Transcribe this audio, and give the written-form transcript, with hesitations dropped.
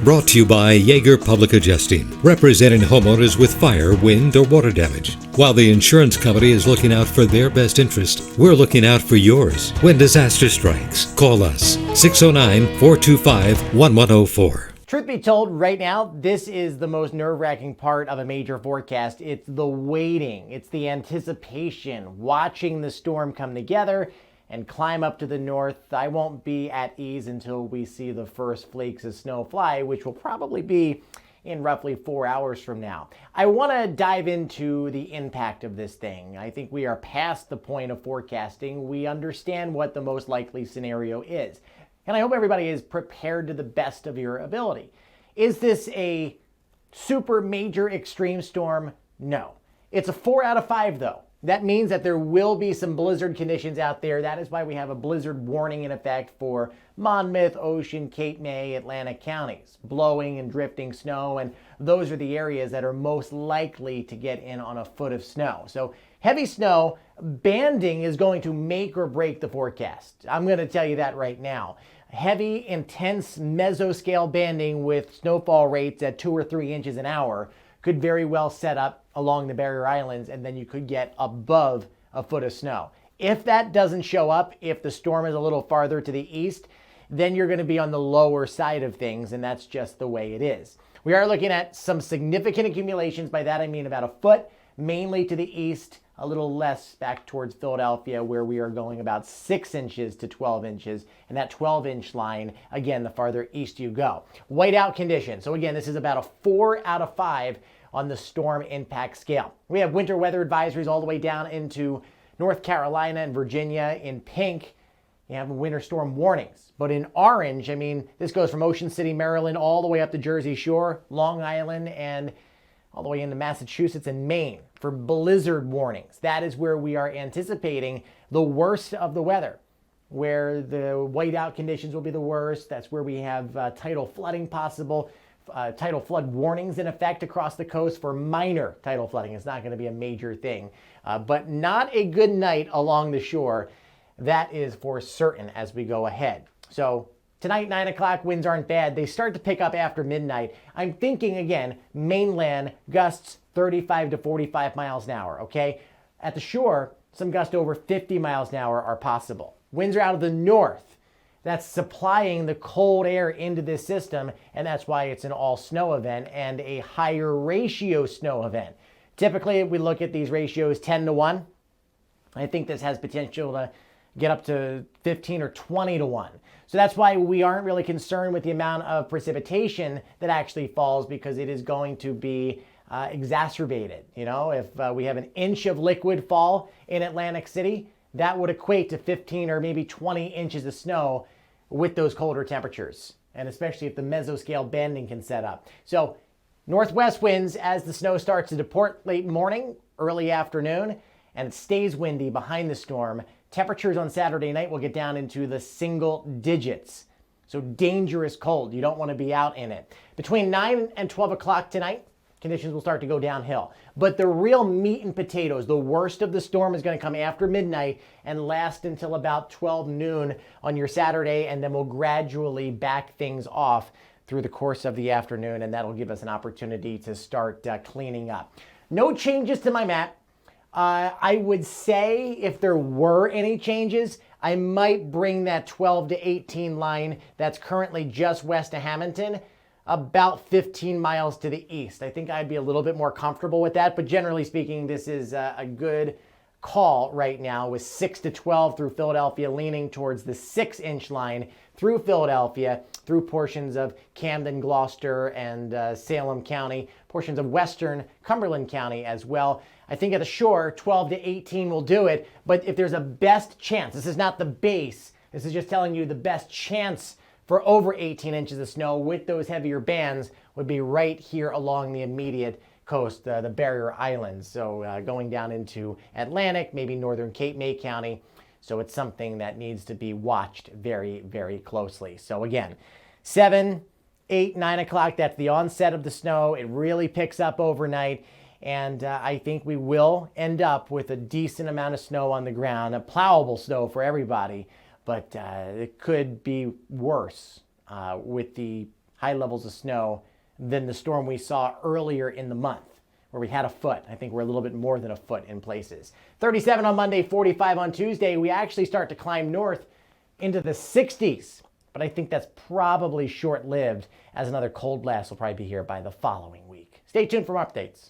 Brought to you by Yeager Public Adjusting, representing homeowners with fire, wind, or water damage. While the insurance company is looking out for their best interest, we're looking out for yours. When disaster strikes, call us 609-425-1104. Truth be told, right now, this is the most nerve-wracking part of a major forecast. It's the waiting, it's the anticipation, watching the storm come together and climb up to the north. I won't be at ease until we see the first flakes of snow fly, which will probably be in roughly 4 hours from now. I want to dive into the impact of this thing. I think we are past the point of forecasting. We understand what the most likely scenario is. And I hope everybody is prepared to the best of your ability. Is this a super major extreme storm? No. It's a 4 out of 5 though. That means that there will be some blizzard conditions out there. That is why we have a blizzard warning in effect for Monmouth, Ocean, Cape May, Atlantic counties. Blowing and drifting snow, and those are the areas that are most likely to get in on a foot of snow. So heavy snow, banding is going to make or break the forecast. I'm going to tell you that right now. Heavy, intense mesoscale banding with snowfall rates at 2 or 3 inches an hour could very well set up along the barrier islands, and then you could get above a foot of snow. If that doesn't show up, if the storm is a little farther to the east, then you're going to be on the lower side of things, and that's just the way it is. We are looking at some significant accumulations. By that I mean about a foot, mainly to the east, a little less back towards Philadelphia, where we are going about 6 inches to 12 inches. And that 12-inch line, again, the farther east you go. Whiteout conditions. So again, this is about a 4 out of 5 on the storm impact scale. We have winter weather advisories all the way down into North Carolina and Virginia. In pink, you have winter storm warnings. But in orange, I mean, this goes from Ocean City, Maryland, all the way up the Jersey Shore, Long Island, and all the way into Massachusetts and Maine for blizzard warnings. That is where we are anticipating the worst of the weather, where the whiteout conditions will be the worst. That's where we have tidal flooding possible, tidal flood warnings in effect across the coast for minor tidal flooding. It's not going to be a major thing, but not a good night along the shore. That is for certain as we go ahead. So tonight, 9 o'clock, winds aren't bad. They start to pick up after midnight. I'm thinking, again, mainland gusts 35 to 45 miles an hour, okay? At the shore, some gusts over 50 miles an hour are possible. Winds are out of the north. That's supplying the cold air into this system, and that's why it's an all snow event and a higher ratio snow event. Typically, we look at these ratios 10 to 1. I think this has potential to get up to 15 or 20 to 1. So that's why we aren't really concerned with the amount of precipitation that actually falls, because it is going to be exacerbated. You know, if we have an inch of liquid fall in Atlantic City, that would equate to 15 or maybe 20 inches of snow with those colder temperatures, and especially if the mesoscale banding can set up. So northwest winds as the snow starts to deport late morning, early afternoon, and it stays windy behind the storm. Temperatures on Saturday night will get down into the single digits. So dangerous cold. You don't want to be out in it. Between 9 and 12 o'clock tonight, conditions will start to go downhill. But the real meat and potatoes, the worst of the storm, is going to come after midnight and last until about 12 noon on your Saturday, and then we'll gradually back things off through the course of the afternoon, and that'll give us an opportunity to start cleaning up. No changes to my map. I would say if there were any changes, I might bring that 12 to 18 line that's currently just west of Hamilton about 15 miles to the east. I think I'd be a little bit more comfortable with that, but generally speaking, this is a good call right now with 6 to 12 through Philadelphia, leaning towards the 6-inch line through Philadelphia, through portions of Camden, Gloucester, and Salem County, portions of western Cumberland County as well. I think at the shore, 12 to 18 will do it, but if there's a best chance, this is not the base, this is just telling you the best chance for over 18 inches of snow with those heavier bands would be right here along the immediate coast, the barrier islands. So going down into Atlantic, maybe northern Cape May County. So it's something that needs to be watched very, very closely. So again, 7, 8, 9 o'clock, that's the onset of the snow. It really picks up overnight. And I think we will end up with a decent amount of snow on the ground, a plowable snow for everybody. But it could be worse with the high levels of snow than the storm we saw earlier in the month, where we had a foot. I think we're a little bit more than a foot in places. 37 on Monday, 45 on Tuesday. We actually start to climb north into the 60s, but I think that's probably short-lived, as another cold blast will probably be here by the following week. Stay tuned for more updates.